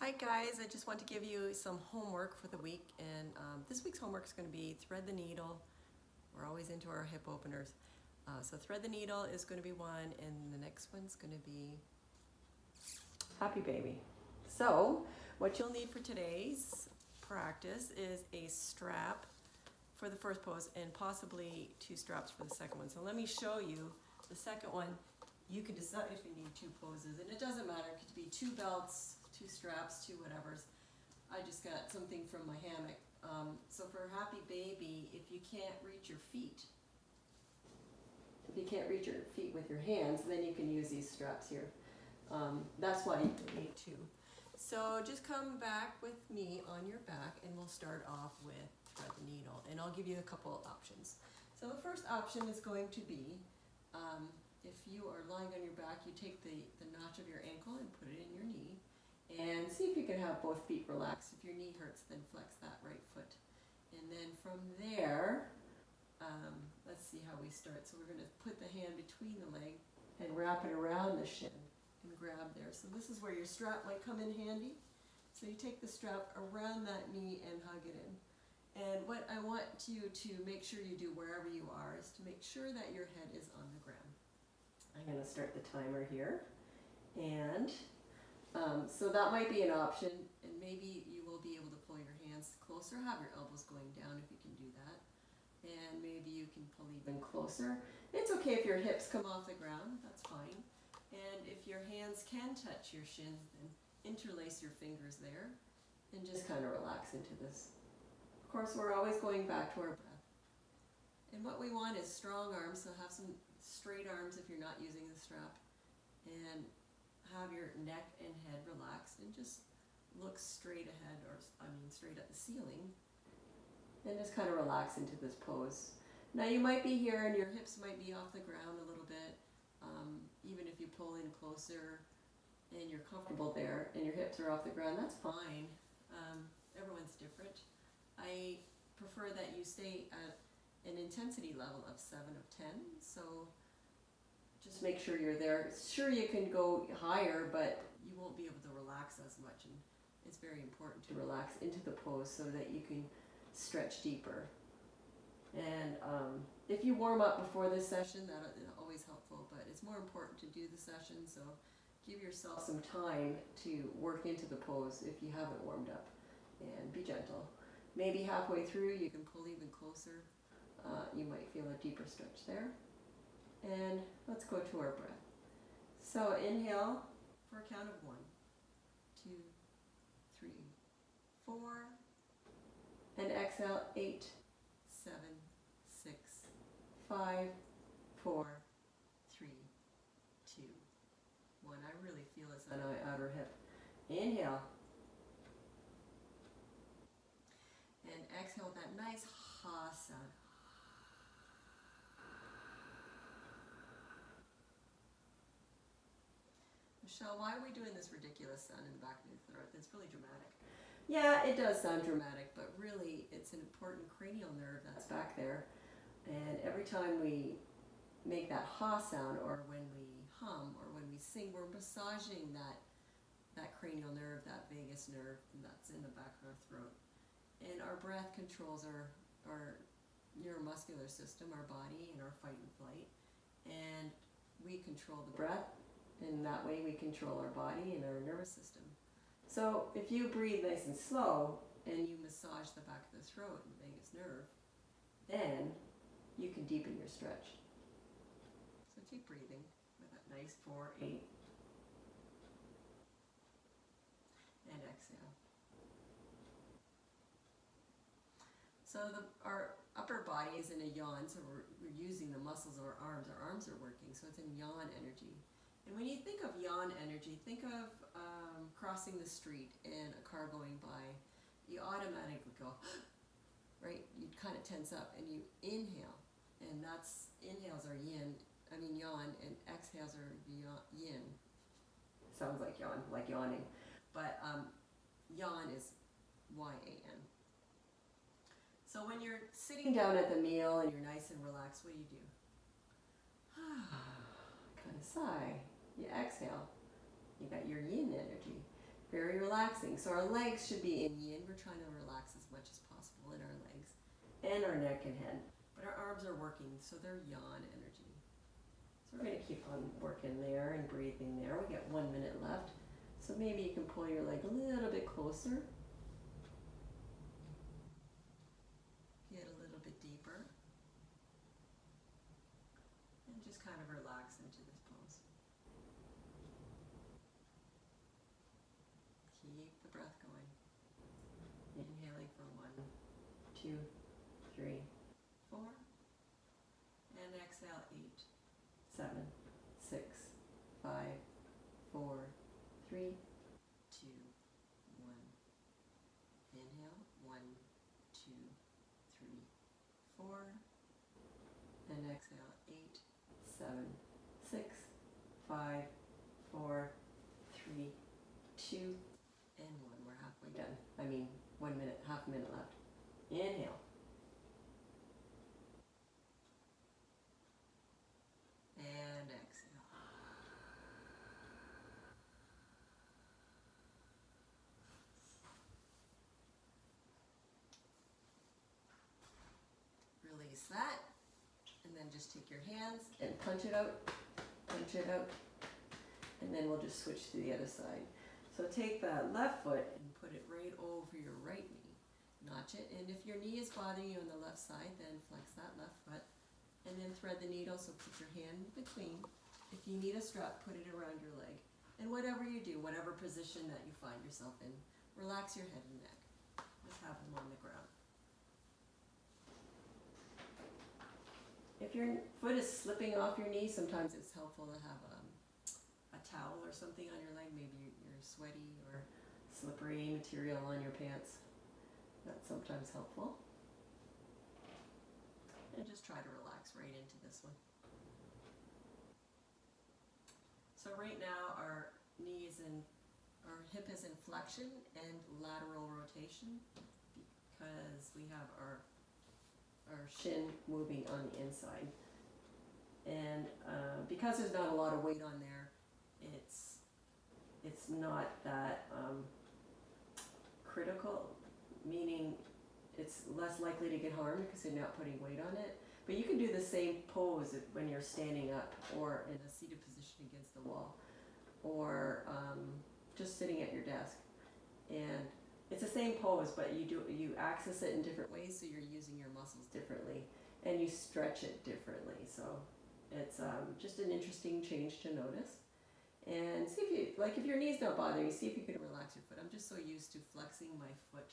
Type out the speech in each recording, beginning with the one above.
Hi guys, I just want to give you some homework for the week, and this week's homework is going to be thread the needle. We're always into our hip openers. So thread the needle is going to be one, and the next one's going to be happy baby. So what you'll need for today's practice is a strap for the first pose and possibly two straps for the second one. So let me show you the second one. You can decide if you need two poses, and it doesn't matter. It could be two belts, two straps, two whatevers. I just got something from my hammock. So for happy baby, if you can't reach your feet, with your hands, then you can use these straps here. That's why you need two. So just come back with me on your back, and we'll start off with thread the needle, and I'll give you a couple options. So the first option is going to be, if you are lying on your back, you take the notch of your ankle and put it in your knee, and see if you can have both feet relaxed. If your knee hurts, then flex that right foot. And then from there, let's see how we start. So we're going to put the hand between the leg and wrap it around the shin and grab there. So this is where your strap might come in handy. So you take the strap around that knee and hug it in. And what I want you to make sure you do wherever you are is to make sure that your head is on the ground. I'm going to start the timer here. And so that might be an option, and maybe you will be able to pull your hands closer, have your elbows going down if you can do that, and maybe you can pull even closer. It's okay if your hips come off the ground, that's fine. And if your hands can touch your shins, then interlace your fingers there and just kind of relax into this. Of course, we're always going back to our breath. And what we want is strong arms, so have some straight arms if you're not using the strap, and have your neck and head relaxed and just look straight ahead, or straight at the ceiling, and just kind of relax into this pose. Now you might be here and your hips might be off the ground a little bit. Even if you pull in closer and you're comfortable there and your hips are off the ground, that's fine. Everyone's different. I prefer that you stay at an intensity level of 7 of 10, so just make sure you're there. Sure, you can go higher, but you won't be able to relax as much, and it's very important to relax into the pose so that you can stretch deeper. And if you warm up before this session, that is always helpful, but it's more important to do the session, so give yourself some time to work into the pose if you haven't warmed up, and be gentle. Maybe halfway through you can pull even closer. You might feel a deeper stretch there. And let's go to our breath. So inhale for a count of 1, 2, 3, 4, and exhale 8, 7, 6, 5, 4, 3, 2, 1. I really feel this on my outer hip. Inhale. And exhale that nice ha sound. Michelle, why are we doing this ridiculous sound in the back of your throat? It's really dramatic. Yeah, it does sound dramatic, but really it's an important cranial nerve that's back there. And every time we make that ha sound, or when we hum, or when we sing, we're massaging that cranial nerve, that vagus nerve that's in the back of our throat. And our breath controls our neuromuscular system, our body, and our fight and flight. And we control the breath. And that way we control our body and our nervous system. So if you breathe nice and slow and you massage the back of the throat and vagus nerve, then you can deepen your stretch. So keep breathing with that nice 4, 8. And exhale. So our upper body is in a yawn, so we're using the muscles of our arms. Our arms are working, so it's in yawn energy. And when you think of yawn energy, think of crossing the street and a car going by. You automatically go, right? You kind of tense up and you inhale. And inhales are yawn, and exhales are yin. Sounds like yawn, like yawning. But yawn is Y-A-N. So when you're sitting down at the meal and you're nice and relaxed, what do? Kind of sigh. You exhale. You got your yin energy. Very relaxing. So our legs should be in yin. We're trying to relax as much as possible in our legs and our neck and head. But our arms are working, so they're yawn energy. So we're going to keep on working there and breathing there. We got 1 minute left. So maybe you can pull your leg a little bit closer. Get a little bit deeper. And just kind of relax into this pose. Keep the breath going. Inhaling for 1, 2, 3, 4. And exhale 8, 7, 6, 5, 4, 3, 2, 1. Inhale 1, 2, 3, 4. And exhale 8, 7, 6, 5, 4, 3, 2, and 1. We're halfway done. 1 minute, half a minute left. Inhale. And exhale. Release that. And then just take your hands and punch it out. Punch it out. And then we'll just switch to the other side. So take that left foot and put it right over your right knee. Notch it. And if your knee is bothering you on the left side, then flex that left foot. And then thread the needle, so put your hand in between. If you need a strap, put it around your leg. And whatever you do, whatever position that you find yourself in, relax your head and neck. Just have them on the ground. If your foot is slipping off your knee, sometimes it's helpful to have a towel or something on your leg. Maybe you're sweaty or slippery material on your pants. That's sometimes helpful. And just try to relax right into this one. So right now our hip is in flexion and lateral rotation because we have our shin moving on the inside. And because there's not a lot of weight on there, it's not that critical, meaning it's less likely to get harmed because you're not putting weight on it. But you can do the same pose when you're standing up or in a seated position against the wall or just sitting at your desk. And it's the same pose, but you access it in different ways, so you're using your muscles differently and you stretch it differently. So it's just an interesting change to notice. And see if you, if your knee's not bothering you, see if you can relax your foot. I'm just so used to flexing my foot.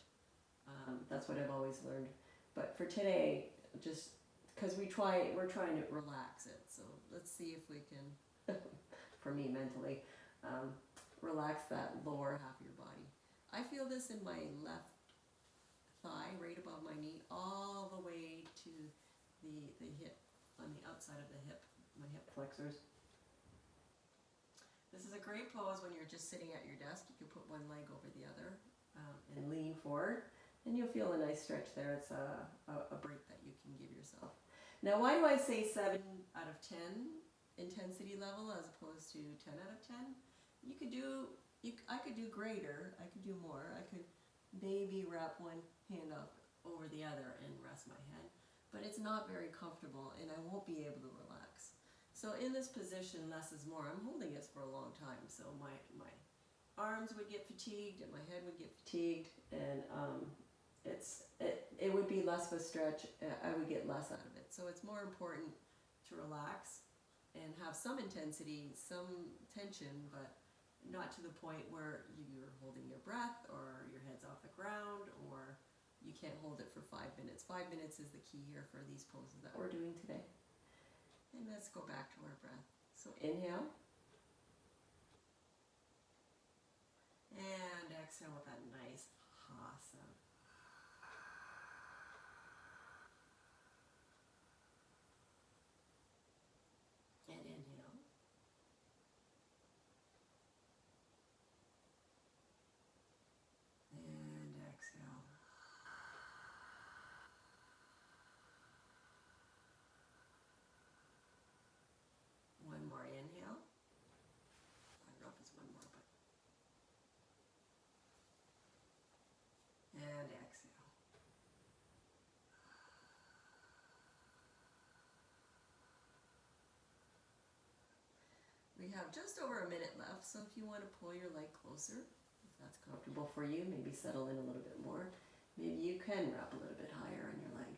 That's what I've always learned. But for today, just because we're trying to relax it. So let's see if we can, for me mentally, relax that lower half of your body. I feel this in my left thigh, right above my knee, all the way to the hip, on the outside of the hip, my hip flexors. This is a great pose when you're just sitting at your desk. You can put one leg over the other and lean forward, and you'll feel a nice stretch there. It's a break that you can give yourself. Now, why do I say 7 out of 10 intensity level as opposed to 10 out of 10? I could do greater. I could do more. I could maybe wrap one hand up over the other and rest my head, but it's not very comfortable, and I won't be able to relax. So in this position, less is more. I'm holding this for a long time, so my arms would get fatigued and my head would get fatigued, and it would be less of a stretch. I would get less out of it. So it's more important to relax and have some intensity, some tension, but not to the point where you're holding your breath or your head's off the ground or you can't hold it for 5 minutes. 5 minutes is the key here for these poses that we're doing today. And let's go back to our breath. So inhale. And exhale with that nice ha sound. And inhale. And exhale. One more inhale. I don't know if it's one more, but We have just over a minute left, so if you want to pull your leg closer, if that's comfortable for you, maybe settle in a little bit more. Maybe you can wrap a little bit higher on your leg.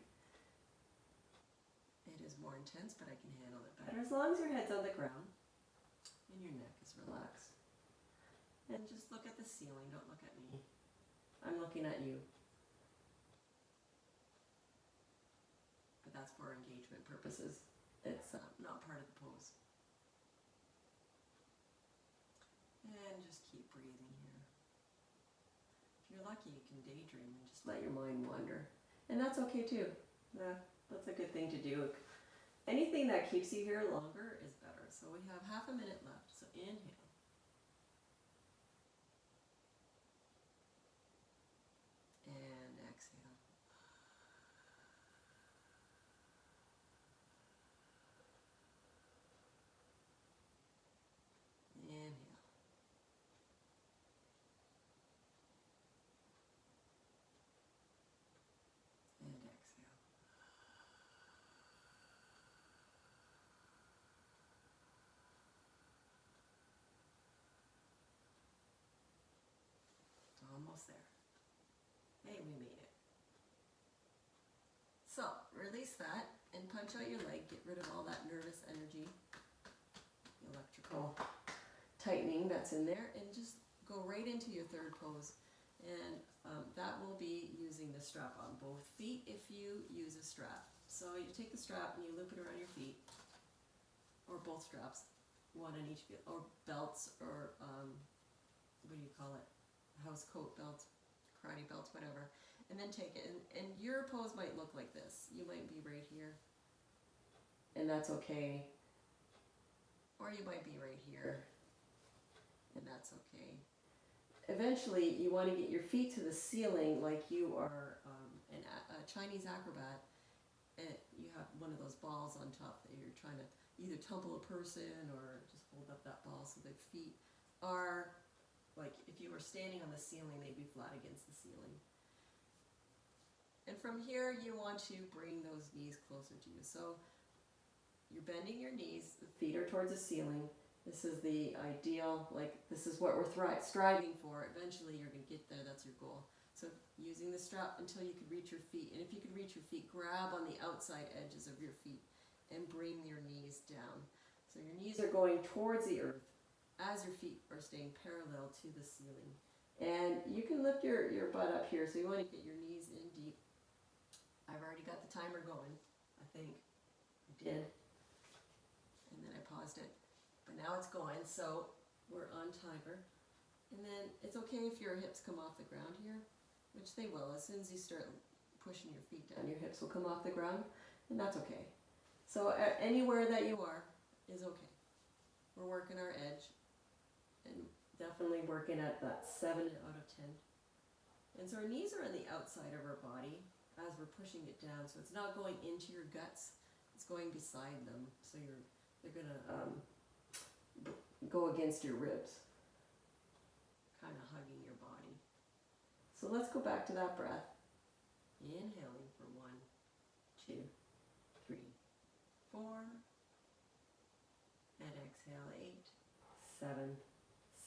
It is more intense, but I can handle it better as long as your head's on the ground and your neck is relaxed. And just look at the ceiling, don't look at me. I'm looking at you. But that's for engagement purposes. It's not part of the pose. And just keep breathing here. If you're lucky, you can daydream and just let your mind wander. And that's okay too. That's a good thing to do. Anything that keeps you here longer is better. So we have half a minute left. So inhale. And exhale. Inhale. And exhale. Almost there. Hey, we made it. So, release that and punch out your leg. Get rid of all that nervous energy, electrical tightening that's in there, and just go right into your third pose. And that will be using the strap on both feet if you use a strap. So you take the strap and you loop it around your feet, or both straps, one on each foot, or belts, or what do you call it? House coat belts, karate belts, whatever. And then take it, and your pose might look like this. You might be right here, and that's okay. Or you might be right here, and that's okay. Eventually, you want to get your feet to the ceiling like you are a Chinese acrobat, and you have one of those balls on top that you're trying to either tumble a person or just hold up that ball so the feet are, like if you were standing on the ceiling, they'd be flat against the ceiling. And from here, you want to bring those knees closer to you. So you're bending your knees, the feet are towards the ceiling. This is the ideal, like this is what we're striving for. Eventually you're going to get there, that's your goal. So using the strap until you can reach your feet. And if you can reach your feet, grab on the outside edges of your feet and bring your knees down. So your knees are going towards the earth as your feet are staying parallel to the ceiling. And you can lift your butt up here, so you want to get your knees in deep. I've already got the timer going, I think. I did. And then I paused it. But now it's going, so we're on timer. And then it's okay if your hips come off the ground here, which they will. As soon as you start pushing your feet down, your hips will come off the ground, and that's okay. So anywhere that you are is okay. We're working our edge, and definitely working at that 7 out of 10. And so our knees are on the outside of our body as we're pushing it down, so it's not going into your guts, it's going beside them, so they're gonna go against your ribs, kind of hugging your body. So let's go back to that breath. Inhaling for 1, 2, 3, 4, and exhale 8, 7,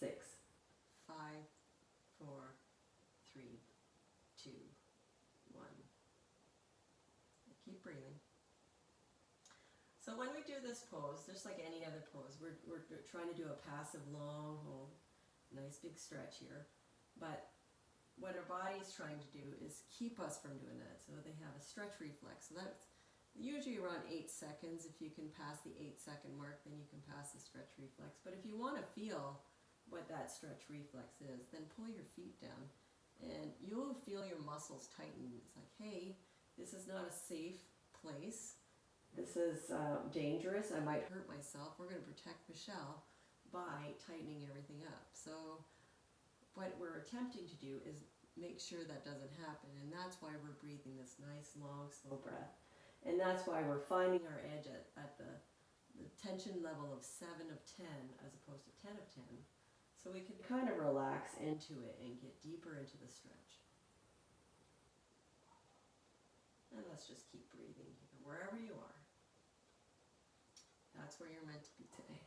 6, 5, 4, 3, 2, 1. Keep breathing. So when we do this pose, just like any other pose, we're trying to do a passive long hold, nice big stretch here. But what our body's trying to do is keep us from doing that. So they have a stretch reflex. So that's usually around 8 seconds. If you can pass the 8-second mark, then you can pass the stretch reflex. But if you want to feel what that stretch reflex is, then pull your feet down and you'll feel your muscles tighten. It's like, hey, this is not a safe place. This is dangerous. I might hurt myself. We're going to protect Michelle by tightening everything up. So what we're attempting to do is make sure that doesn't happen. And that's why we're breathing this nice, long, slow breath. And that's why we're finding our edge at the tension level of 7 of 10 as opposed to 10 of 10. So we can kind of relax into it and get deeper into the stretch. And let's just keep breathing here, wherever you are. That's where you're meant to be today.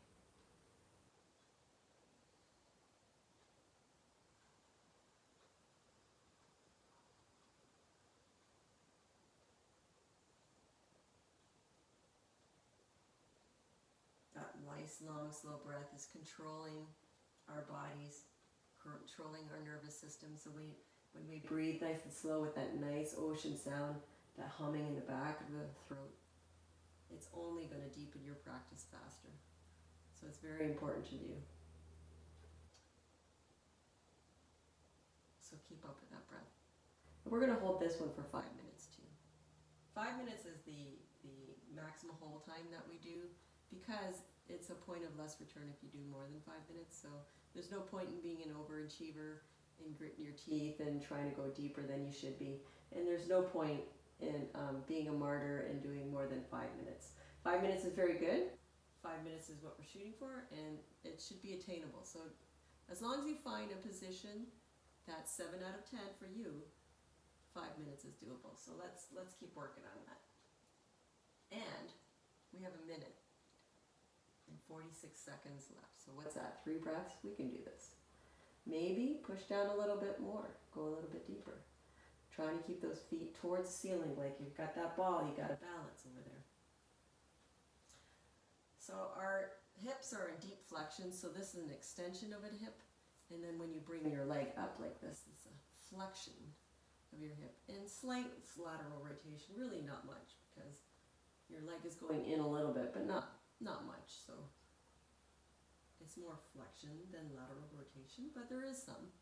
nice, long, slow breath is controlling our bodies, controlling our nervous system. So when we breathe nice and slow with that nice ocean sound, that humming in the back of the throat, it's only going to deepen your practice faster. So it's very important to do. So keep up with that breath. We're going to hold this one for 5 minutes too. 5 minutes is the maximum hold time that we do, because it's a point of less return if you do more than 5 minutes. So there's no point in being an overachiever and gritting your teeth and trying to go deeper than you should be. And there's no point in being a martyr and doing more than 5 minutes. 5 minutes is very good. 5 minutes is what we're shooting for, and it should be attainable. So as long as you find a position that's 7 out of 10 for you, 5 minutes is doable. So let's keep working on that. And we have a minute and 46 seconds left. So what's that? 3 breaths? We can do this. Maybe push down a little bit more. Go a little bit deeper. Trying to keep those feet towards the ceiling, like you've got that ball, you got to balance over there. So our hips are in deep flexion, so this is an extension of a hip. And then when you bring your leg up like this, it's a flexion of your hip. And slight lateral rotation, really not much, because your leg is going in a little bit, but not much. So it's more flexion than lateral rotation, but there is some.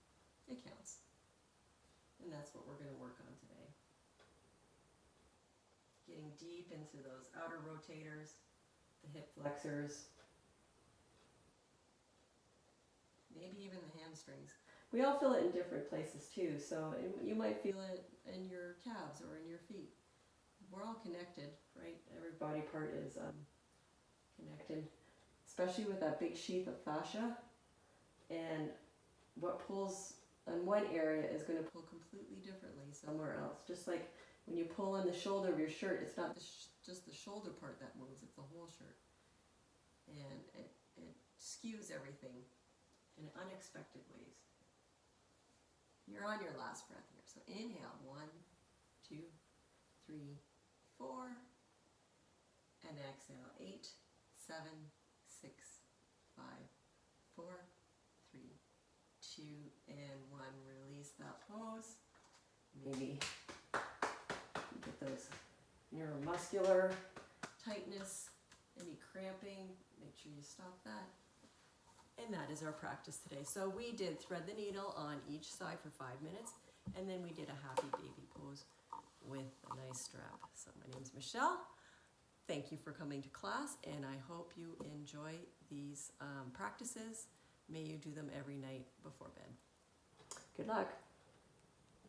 It counts. And that's what we're going to work on today. Getting deep into those outer rotators, the hip flexors, maybe even the hamstrings. We all feel it in different places too, so you might feel it in your calves or in your feet. We're all connected, right? Every body part is connected, especially with that big sheath of fascia. And what pulls in one area is going to pull completely differently somewhere else. Just like when you pull on the shoulder of your shirt, it's not just the shoulder part that moves, it's the whole shirt. And it skews everything in unexpected ways. You're on your last breath here. So inhale, 1, 2, 3, 4. And exhale, 8, 7, 6, 5, 4, 3, 2, and 1. Release that pose. Maybe get those neuromuscular tightness, any cramping, make sure you stop that. And that is our practice today. So we did thread the needle on each side for 5 minutes, and then we did a happy baby pose with a nice strap. So my name's Michelle. Thank you for coming to class, and I hope you enjoy these practices. May you do them every night before bed. Good luck.